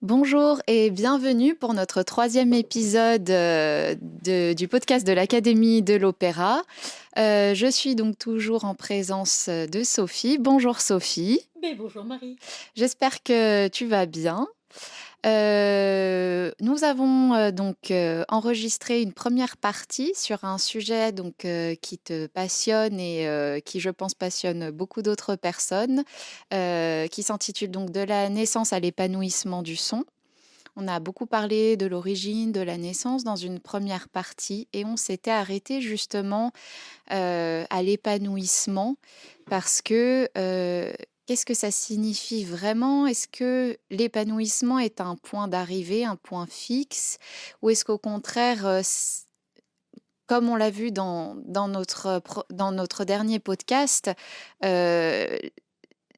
Bonjour et bienvenue pour notre troisième épisode du podcast de l'Académie de l'Opéra. Je suis donc toujours en présence de Sophie. Bonjour Sophie, Mais bonjour Marie. j'espère que tu vas bien. Nous avons donc enregistré une première partie sur un sujet donc qui te passionne et qui, je pense, passionne beaucoup d'autres personnes, qui s'intitule donc De la naissance à l'épanouissement du son. On a beaucoup parlé de l'origine, de la naissance dans une première partie et on s'était arrêté justement à l'épanouissement parce que qu'est-ce que ça signifie vraiment? Est-ce que l'épanouissement est un point d'arrivée, un point fixe, ou est-ce qu'au contraire, comme on l'a vu dans notre dernier podcast, euh,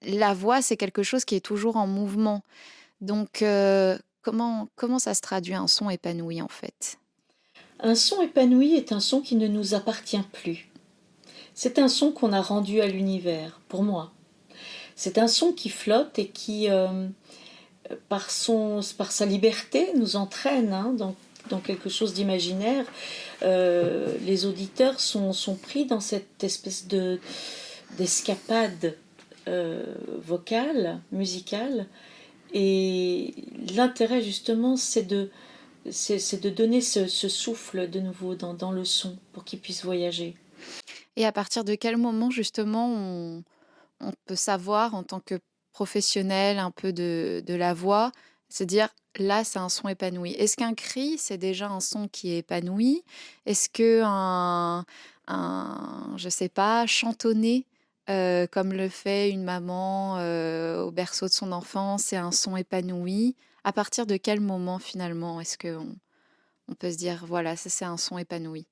la voix, c'est quelque chose qui est toujours en mouvement. Donc, comment ça se traduit un son épanoui en fait? Un son épanoui est un son qui ne nous appartient plus. C'est un son qu'on a rendu à l'univers, pour moi. C'est un son qui flotte et qui, par sa liberté, nous entraîne dans quelque chose d'imaginaire. Les auditeurs sont pris dans cette espèce d'escapade vocale, musicale. Et l'intérêt, justement, c'est de donner ce souffle de nouveau dans le son pour qu'il puisse voyager. Et à partir de quel moment justement on peut savoir en tant que professionnel un peu de la voix, se dire là c'est un son épanoui. Est-ce qu'un cri c'est déjà un son qui est épanoui? Est-ce que je sais pas, chantonner comme le fait une maman au berceau de son enfant, c'est un son épanoui? À partir de quel moment finalement est-ce qu'on on peut se dire voilà, ça c'est un son épanoui?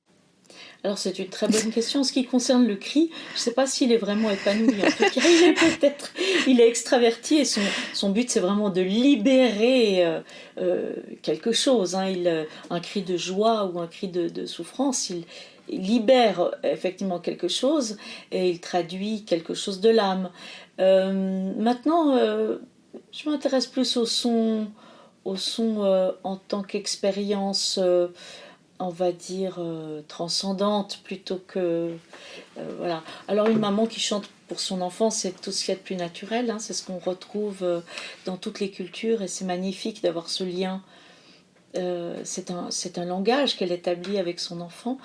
Alors c'est une très bonne question. En ce qui concerne le cri, je ne sais pas s'il est vraiment épanoui. En tout cas, il est extraverti et son but c'est vraiment de libérer quelque chose. Un cri de joie ou un cri de souffrance, il libère effectivement quelque chose et il traduit quelque chose de l'âme. Maintenant, je m'intéresse plus au son en tant qu'expérience, on va dire, transcendante plutôt que... voilà. Alors une maman qui chante pour son enfant, c'est tout ce qu'il y a de plus naturel, c'est ce qu'on retrouve dans toutes les cultures et c'est magnifique d'avoir ce lien. C'est un langage qu'elle établit avec son enfant.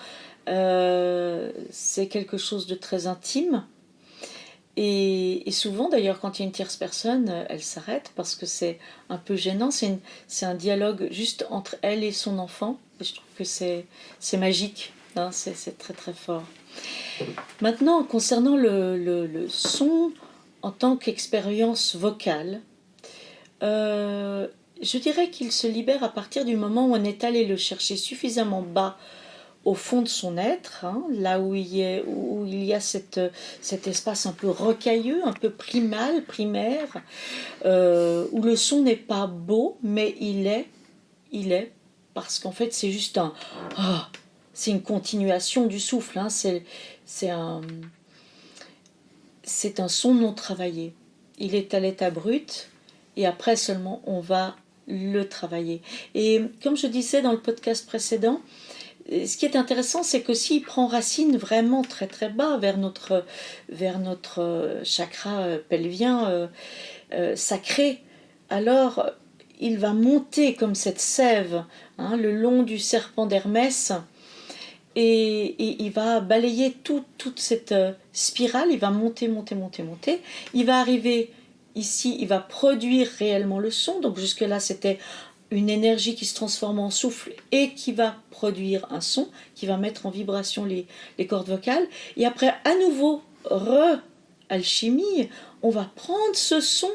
C'est quelque chose de très intime. Et souvent, d'ailleurs, quand il y a une tierce personne, elle s'arrête parce que c'est un peu gênant. C'est un dialogue juste entre elle et son enfant. Et je trouve que c'est magique. C'est très très fort. Maintenant, concernant le son en tant qu'expérience vocale, je dirais qu'il se libère à partir du moment où on est allé le chercher suffisamment bas au fond de son être, là où il y a cet espace un peu rocailleux, un peu primal, primaire, où le son n'est pas beau, mais il est, parce qu'en fait c'est juste c'est une continuation du souffle, c'est un, c'est un son non travaillé. Il est à l'état brut, et après seulement on va le travailler. Et comme je disais dans le podcast précédent, ce qui est intéressant, c'est que s'il prend racine vraiment très très bas vers notre chakra pelvien sacré, alors il va monter comme cette sève, le long du serpent d'Hermès, et il va balayer toute cette spirale, il va monter, monter, monter, monter. Il va arriver ici, il va produire réellement le son. Donc jusque-là, c'était une énergie qui se transforme en souffle et qui va produire un son, qui va mettre en vibration les cordes vocales. Et après, à nouveau, alchimie, on va prendre ce son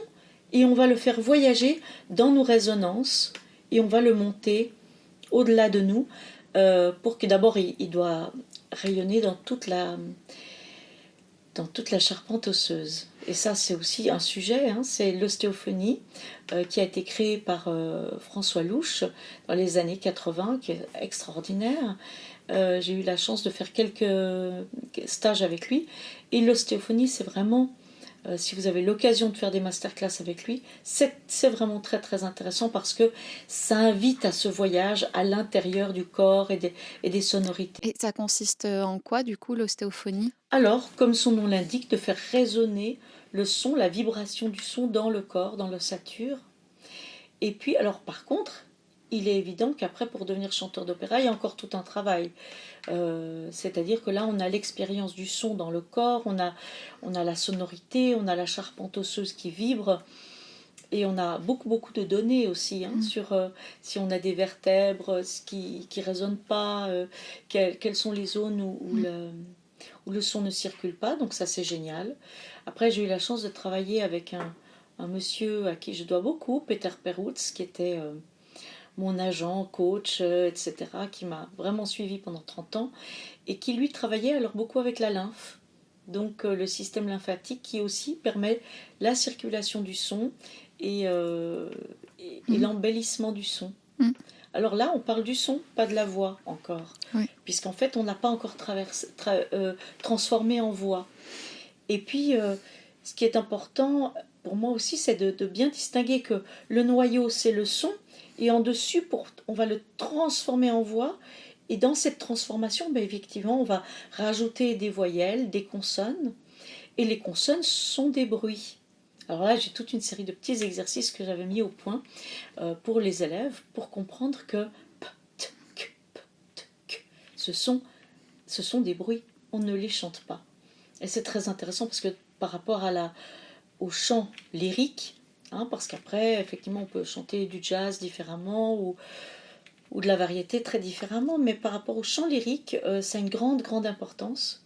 et on va le faire voyager dans nos résonances et on va le monter au-delà de nous pour que d'abord il doit rayonner dans toute la charpente osseuse. Et ça, c'est aussi un sujet, c'est l'ostéophonie qui a été créée par François Louche dans les années 80, qui est extraordinaire. J'ai eu la chance de faire quelques stages avec lui. Et l'ostéophonie, c'est vraiment Si vous avez l'occasion de faire des masterclass avec lui, c'est vraiment très très intéressant parce que ça invite à ce voyage à l'intérieur du corps et des sonorités. Et ça consiste en quoi, du coup, l'ostéophonie? Alors, comme son nom l'indique, de faire résonner le son, la vibration du son dans le corps, dans l'ossature. Et puis, alors par contre, il est évident qu'après, pour devenir chanteur d'opéra, il y a encore tout un travail. C'est-à-dire que là, on a l'expérience du son dans le corps, on a la sonorité, on a la charpente osseuse qui vibre, et on a beaucoup, beaucoup de données aussi sur si on a des vertèbres qui ne résonnent pas, quelles sont les zones où le son ne circule pas, donc ça c'est génial. Après, j'ai eu la chance de travailler avec un monsieur à qui je dois beaucoup, Peter Perutz, qui était mon agent, coach, etc., qui m'a vraiment suivi pendant 30 ans, et qui lui travaillait alors beaucoup avec la lymphe, donc le système lymphatique qui aussi permet la circulation du son et Mhm. l'embellissement du son. Mhm. Alors là, on parle du son, pas de la voix encore, Oui. puisqu'en fait, on n'a pas encore transformé en voix. Et puis, ce qui est important pour moi aussi, c'est de bien distinguer que le noyau, c'est le son, et en dessus, on va le transformer en voix. Et dans cette transformation, ben, effectivement, on va rajouter des voyelles, des consonnes, et les consonnes sont des bruits. Alors là, j'ai toute une série de petits exercices que j'avais mis au point pour les élèves, pour comprendre que p, t, k, p, t, k, ce sont des bruits, on ne les chante pas. Et c'est très intéressant parce que par rapport au chant lyrique, parce qu'après, effectivement, on peut chanter du jazz différemment ou de la variété très différemment, mais par rapport au chant lyrique, ça a une grande, grande importance,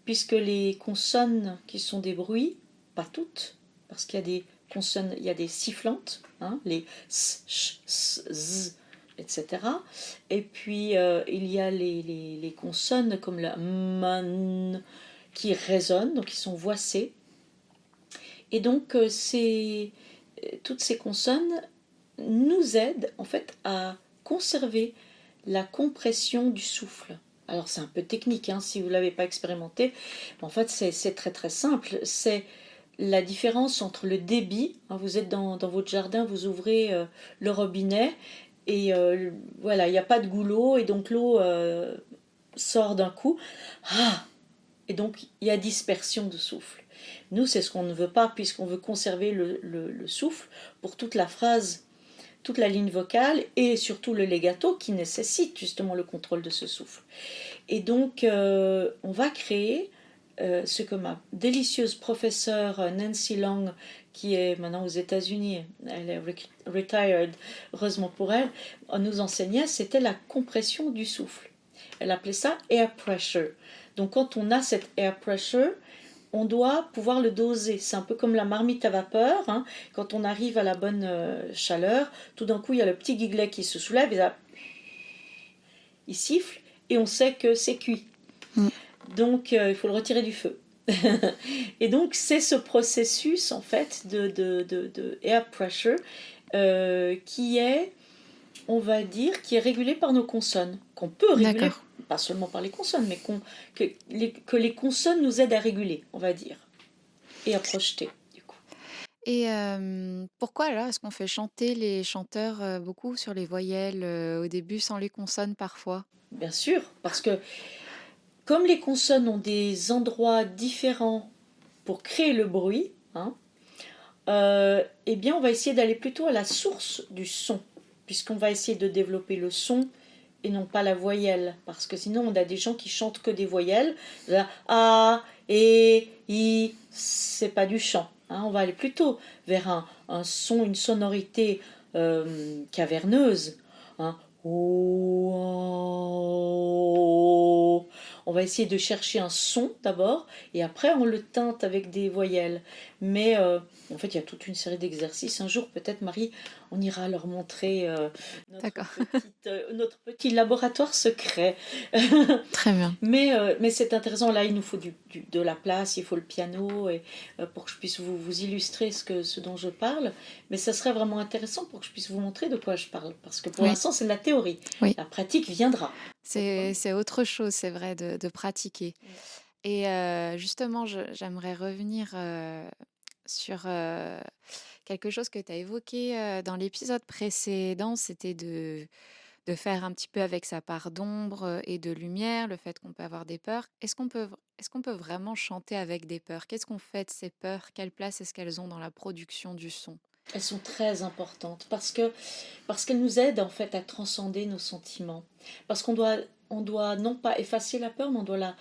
puisque les consonnes qui sont des bruits, pas toutes, parce qu'il y a des consonnes, il y a des sifflantes, les s, ch, s, z, etc. Et puis il y a les consonnes comme la man qui résonnent, donc qui sont voicées. Et donc toutes ces consonnes nous aident en fait à conserver la compression du souffle. Alors c'est un peu technique si vous ne l'avez pas expérimenté, mais en fait c'est très très simple. C'est la différence entre le débit, vous êtes dans votre jardin, vous ouvrez le robinet et voilà, il n'y a pas de goulot et donc l'eau sort d'un coup. Et donc il y a dispersion de souffle. Nous, c'est ce qu'on ne veut pas, puisqu'on veut conserver le souffle pour toute la phrase, toute la ligne vocale et surtout le legato qui nécessite justement le contrôle de ce souffle. Et donc, on va créer ce que ma délicieuse professeure Nancy Long, qui est maintenant aux États-Unis, elle est retired, heureusement pour elle, nous enseignait, c'était la compression du souffle. Elle appelait ça air pressure. Donc, quand on a cette air pressure, on doit pouvoir le doser. C'est un peu comme la marmite à vapeur. Quand on arrive à la bonne chaleur, tout d'un coup, il y a le petit guiglet qui se soulève, et il siffle, et on sait que c'est cuit. Mm. Donc, il faut le retirer du feu. Et donc, c'est ce processus, en fait, de air pressure qui est, on va dire, qui est régulé par nos consonnes, qu'on peut réguler, D'accord. pas seulement par les consonnes, mais que les consonnes nous aident à réguler, on va dire, et à projeter, du coup. Et pourquoi alors est-ce qu'on fait chanter les chanteurs beaucoup sur les voyelles au début sans les consonnes parfois? Bien sûr, parce que comme les consonnes ont des endroits différents pour créer le bruit, eh bien on va essayer d'aller plutôt à la source du son, puisqu'on va essayer de développer le son et non pas la voyelle, parce que sinon on a des gens qui chantent que des voyelles, là, a, e, i, c'est pas du chant. On va aller plutôt vers un son, une sonorité caverneuse. Oh, on va essayer de chercher un son d'abord et après on le teinte avec des voyelles. Mais en fait, il y a toute une série d'exercices. Un jour, peut-être, Marie, on ira leur montrer D'accord, notre petit laboratoire secret. très bien. Mais c'est intéressant. Là, il nous faut de la place, il faut le piano et, pour que je puisse vous illustrer ce dont je parle. Mais ça serait vraiment intéressant pour que je puisse vous montrer de quoi je parle. Parce que pour Oui, l'instant, c'est de la théorie. oui. La pratique viendra. C'est autre chose, c'est vrai, de pratiquer. Et justement, j'aimerais revenir, sur, quelque chose que tu as évoqué, dans l'épisode précédent. C'était de faire un petit peu avec sa part d'ombre, et de lumière, le fait qu'on peut avoir des peurs. Est-ce qu'on peut vraiment chanter avec des peurs? Qu'est-ce qu'on fait de ces peurs? Quelle place est-ce qu'elles ont dans la production du son? Elles sont très importantes parce qu'elles nous aident en fait à transcender nos sentiments. Parce on doit non pas effacer la peur, mais on doit la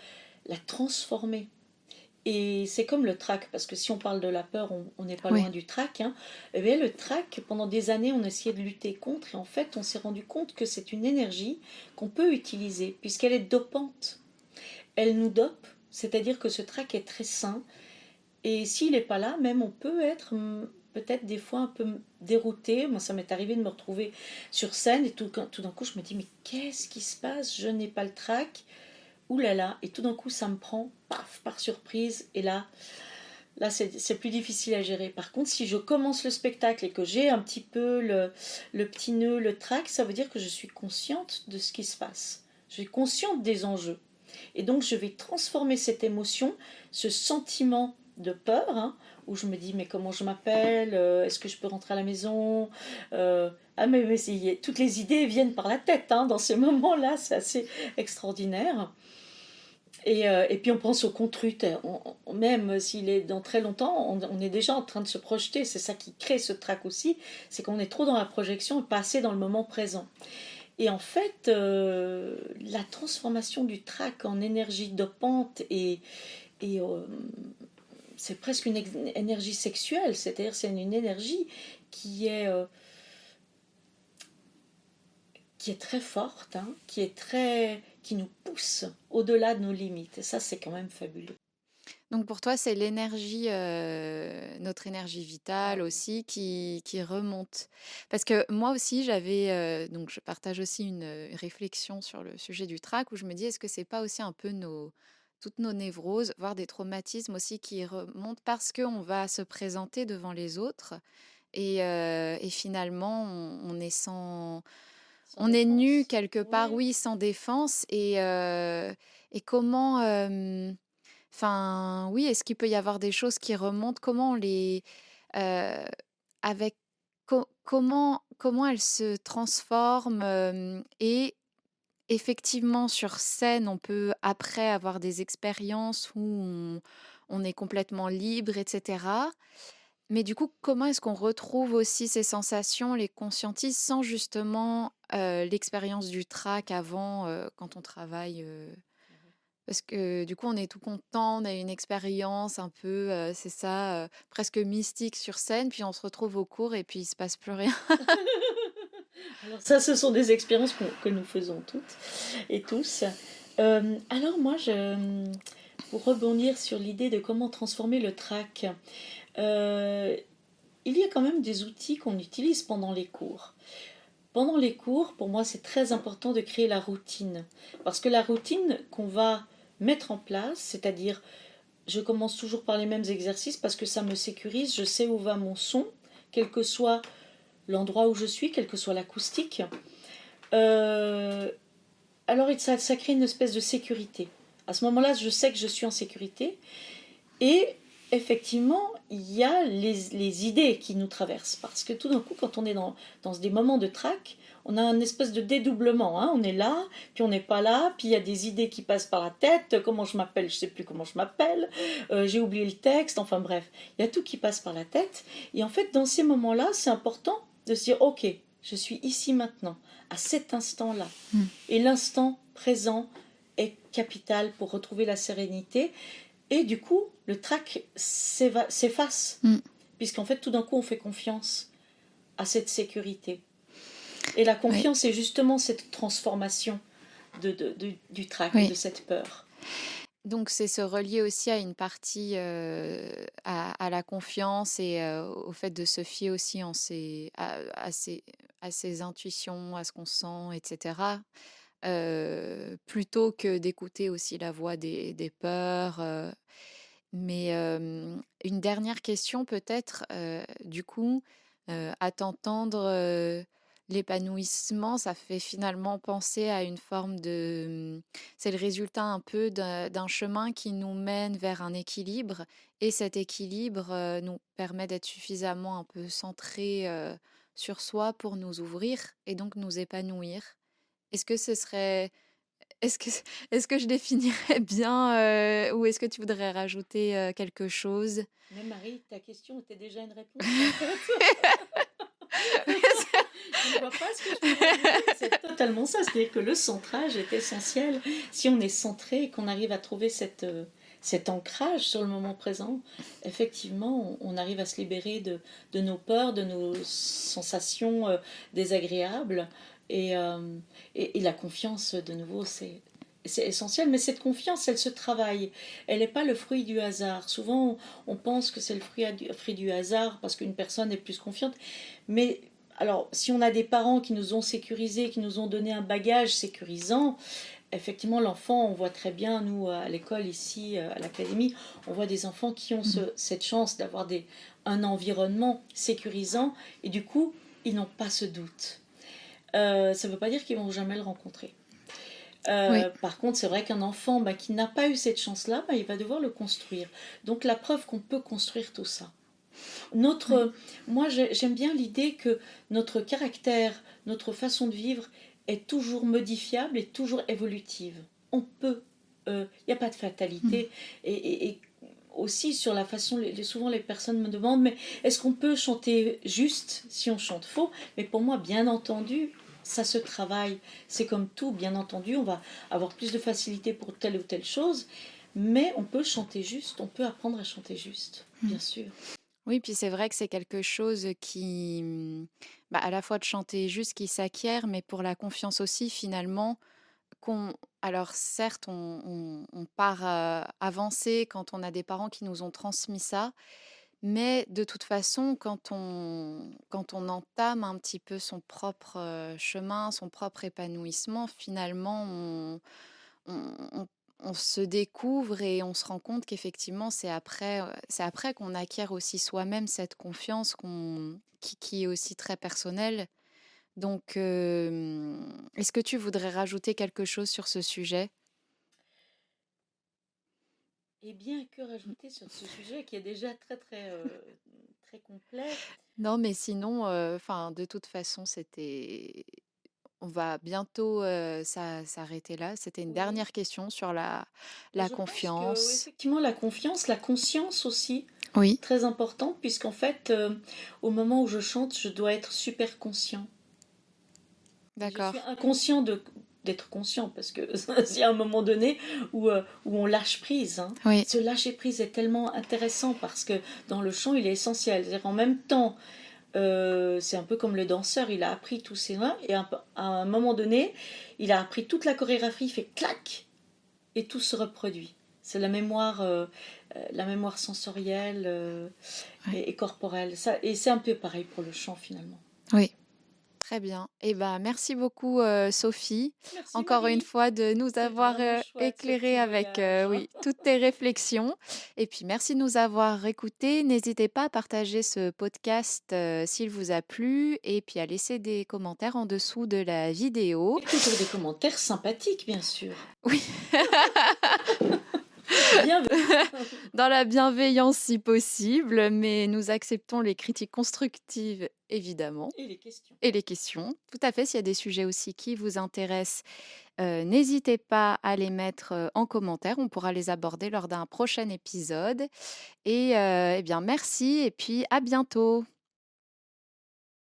transformer. Et c'est comme le trac, parce que si on parle de la peur, on n'est pas loin Oui, du trac. Hein. Eh bien, le trac, pendant des années, on a essayé de lutter contre, et en fait, on s'est rendu compte que c'est une énergie qu'on peut utiliser, puisqu'elle est dopante. Elle nous dope, c'est-à-dire que ce trac est très sain, et s'il n'est pas là, même on peut être peut-être des fois un peu dérouté. Moi, ça m'est arrivé de me retrouver sur scène, et tout d'un coup, je me dis, mais qu'est-ce qui se passe? Je n'ai pas le trac. Ouh là là, et tout d'un coup, ça me prend, paf, par surprise, et là, c'est plus difficile à gérer. Par contre, si je commence le spectacle et que j'ai un petit peu le petit nœud, le trac, ça veut dire que je suis consciente de ce qui se passe. Je suis consciente des enjeux. Et donc, je vais transformer cette émotion, ce sentiment de peur, hein, où je me dis, mais comment je m'appelle, est-ce que je peux rentrer à la maison, ah toutes les idées viennent par la tête, hein, dans ces moments-là, c'est assez extraordinaire. Et puis on pense au contrut, même s'il est dans très longtemps, on est déjà en train de se projeter, c'est ça qui crée ce trac aussi, c'est qu'on est trop dans la projection et pas assez dans le moment présent. Et en fait, la transformation du trac en énergie dopante et c'est presque une énergie sexuelle, c'est-à-dire c'est une énergie qui est, euh, qui est très forte, hein, qui nous pousse au-delà de nos limites. Et ça, c'est quand même fabuleux. donc pour toi, c'est l'énergie, notre énergie Ah vitale oui. aussi qui remonte. Parce que moi aussi, j'avais, donc je partage aussi une, réflexion sur le sujet du trac où je me dis: «Est-ce que c'est pas aussi un peu toutes nos névroses, voire des traumatismes aussi qui remontent parce qu'on va se présenter devant les autres et finalement on est Sans on est nu défense. quelque part, Oui. oui, sans défense et comment, enfin, oui, est-ce qu'il peut y avoir des choses qui remontent? Comment on les, heu, avec comment elles se transforment, et effectivement sur scène, on peut après avoir des expériences où on est complètement libre et cetera. Mais du coup, comment est-ce qu'on retrouve aussi ces sensations, les conscientise sans justement, l'expérience du trac avant, quand on travaille, parce que du coup, on est tout content, on a une expérience un peu, c'est ça, presque mystique sur scène, puis on se retrouve au cours et puis il se passe plus rien. Alors ça, ce sont des expériences que nous faisons toutes et tous. Alors moi, pour rebondir sur l'idée de comment transformer le trac, euh, il y a quand même des outils qu'on utilise pendant les cours. Pendant les cours, pour moi, c'est très important de créer la routine. Parce que la routine qu'on va mettre en place, c'est-à-dire, je commence toujours par les mêmes exercices parce que ça me sécurise, je sais où va mon son, quel que soit l'endroit où je suis, quelle que soit l'acoustique. Euh, alors ça crée une espèce de sécurité. À ce moment-là, je sais que je suis en sécurité. Et effectivement, il y a les idées qui nous traversent. Parce que tout d'un coup, quand on est dans des moments de trac, on a un espèce de dédoublement. Hein. On est là, puis on n'est pas là, puis il y a des idées qui passent par la tête. Comment je m'appelle? Je ne sais plus comment je m'appelle. J'ai oublié le texte. Enfin bref, il y a tout qui passe par la tête. Et en fait, dans ces moments-là, c'est important de se dire, ok, je suis ici maintenant, à cet instant-là. Mmh. Et l'instant présent est capital pour retrouver la sérénité. Et du coup, le trac s'efface, Mmh. puisqu'en fait, tout d'un coup, on fait confiance à cette sécurité. Et la Oui, confiance est justement cette transformation du trac, de oui. cette peur. Donc c'est se relier aussi à une partie, à la confiance et au fait de se fier aussi en ses intuitions, à ce qu'on sent et cetera, plutôt que d'écouter aussi la voix des peurs, mais une dernière question peut-être, du coup, à t'entendre, l'épanouissement, ça fait finalement penser à une forme c'est le résultat un peu d'un chemin qui nous mène vers un équilibre et cet équilibre, nous permet d'être suffisamment un peu centrés, sur soi pour nous ouvrir et donc nous épanouir. Est-ce que ce serait est-ce que est-ce que je définirais bien, ou est-ce que tu voudrais rajouter, quelque chose? Mais Marie, ta question était déjà une réponse en fait. Je ne vois pas ce que je peux rajouter. C'est totalement ça. C'est-à-dire que le centrage est essentiel. Si on est centré et qu'on arrive à trouver cet ancrage sur le moment présent, effectivement, on arrive à se libérer de nos peurs, de nos sensations désagréables. Et, euh, et la confiance, de nouveau, c'est essentiel, mais cette confiance, elle se travaille. Elle n'est pas le fruit du hasard. Souvent, on pense que c'est le fruit du hasard parce qu'une personne est plus confiante. Mais alors, si on a des parents qui nous ont sécurisés, qui nous ont donné un bagage sécurisant, effectivement, l'enfant, on voit très bien, nous, à l'école, ici, à l'académie, on voit des enfants qui ont Mmh. cette chance d'avoir un environnement sécurisant et du coup, ils n'ont pas ce doute. Ça ne veut pas dire qu'ils vont jamais le rencontrer. Oui. Par contre, c'est vrai qu'un enfant qui n'a pas eu cette chance-là, il va devoir le construire. Donc la preuve qu'on peut construire tout ça. Oui. Moi, j'aime bien l'idée que notre caractère, notre façon de vivre est toujours modifiable et toujours évolutive. On peut, il n'y a pas de Mmh. fatalité. Et aussi sur la façon, souvent les personnes me demandent, mais est-ce qu'on peut chanter juste si on chante faux? Mais pour moi, bien entendu, ça se travaille. C'est comme tout, bien entendu, on va avoir plus de facilité pour telle ou telle chose, mais on peut chanter juste, on peut apprendre à chanter juste, Mmh. bien sûr. Oui, puis c'est vrai que c'est quelque chose qui, à la fois de chanter juste qui s'acquiert, mais pour la confiance aussi finalement qu'on alors certes on part, avancer quand on a des parents qui nous ont transmis ça, mais de toute façon quand on entame un petit peu son propre, chemin, son propre épanouissement, finalement on on se découvre et on se rend compte qu'effectivement, c'est après qu'on acquiert aussi soi-même cette confiance qui est aussi très personnelle. Donc, est-ce que tu voudrais rajouter quelque chose sur ce sujet? Et bien que rajouter sur ce sujet qui est déjà très très très complet. Non, mais sinon, enfin, de toute façon, on va bientôt, s'arrêter là. C'était une Oui. dernière question sur la Je pense que oui, confiance. effectivement la confiance, la conscience aussi, Oui, très importante, puisqu'en fait, au moment où je chante, je dois être super conscient. Et je suis d'accord. inconscient d'être conscient, parce que il y a un moment donné où on lâche prise. Hein. Oui, Ce lâcher prise est tellement intéressant parce que dans le chant, il est essentiel. C'est-à-dire en même temps, c'est un peu comme le danseur, il a appris tous ses mains et à un moment donné, il a appris toute la chorégraphie, il fait clac et tout se reproduit. C'est la mémoire sensorielle ouais, et corporelle. Ça, et c'est un peu pareil pour le chant finalement. oui. Très bien. Eh ben, merci beaucoup, Sophie, Merci encore une Marie, fois de nous c'était avoir, vraiment chouette ce éclairés petit avec, voyage. Hein. oui, toutes tes réflexions et puis merci de nous avoir écoutés. N'hésitez pas à partager ce podcast, s'il vous a plu et puis à laisser des commentaires en dessous de la vidéo. Et toujours des commentaires sympathiques, bien sûr. Oui, Bienvenue. dans la bienveillance si possible, mais nous acceptons les critiques constructives, évidemment. Et les questions. Et les questions, tout à fait. S'il y a des sujets aussi qui vous intéressent, n'hésitez pas à les mettre, en commentaire. On pourra les aborder lors d'un prochain épisode et eh bien merci et puis à bientôt.